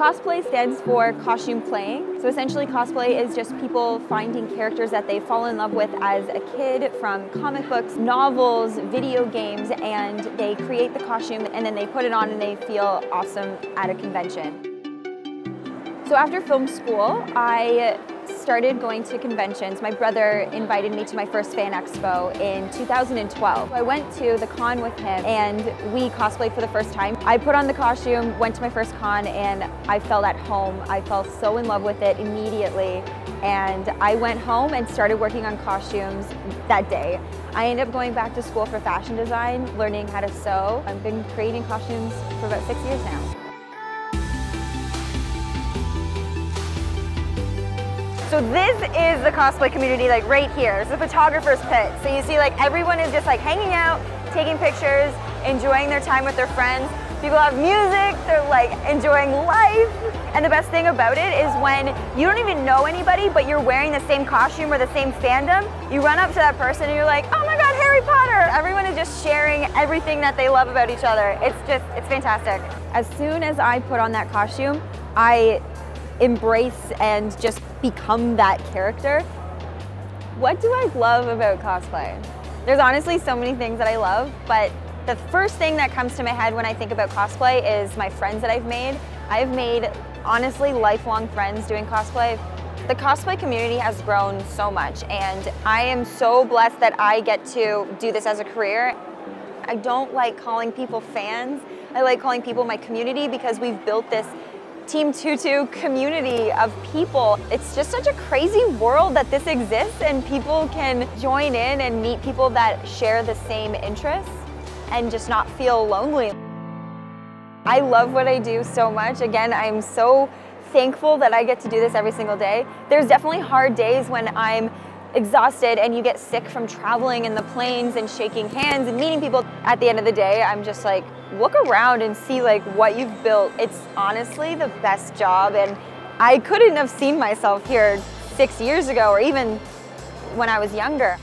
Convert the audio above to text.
Cosplay stands for costume playing. So essentially cosplay is just people finding characters that they fall in love with as a kid from comic books, novels, video games, and they create the costume and then they put it on and they feel awesome at a convention. So after film school, I started going to conventions. My brother invited me to my first fan expo in 2012. I went to the con with him and we cosplayed for the first time. I put on the costume, went to my first con, and I felt at home. I fell so in love with it immediately. And I went home and started working on costumes that day. I ended up going back to school for fashion design, learning how to sew. I've been creating costumes for about 6 years now. So this is the cosplay community, like right here. It's the photographer's pit. So you see like everyone is just like hanging out, taking pictures, enjoying their time with their friends. People have music, they're like enjoying life. And the best thing about it is when you don't even know anybody, but you're wearing the same costume or the same fandom, you run up to that person and you're like, oh my God, Harry Potter. Everyone is just sharing everything that they love about each other. It's fantastic. As soon as I put on that costume, I embrace and just become that character. What do I love about cosplay? There's honestly so many things that I love, but the first thing that comes to my head when I think about cosplay is my friends that I've made. I've made, honestly, lifelong friends doing cosplay. The cosplay community has grown so much, and I am so blessed that I get to do this as a career. I don't like calling people fans. I like calling people my community because we've built this Team Tutu community of people. It's just such a crazy world that this exists and people can join in and meet people that share the same interests and just not feel lonely. I love what I do so much. Again, I'm so thankful that I get to do this every single day. There's definitely hard days when I'm exhausted and you get sick from traveling in the planes and shaking hands and meeting people. At the end of the day, I'm just like, look around and see like what you've built. It's honestly the best job, and I couldn't have seen myself here 6 years ago or even when I was younger.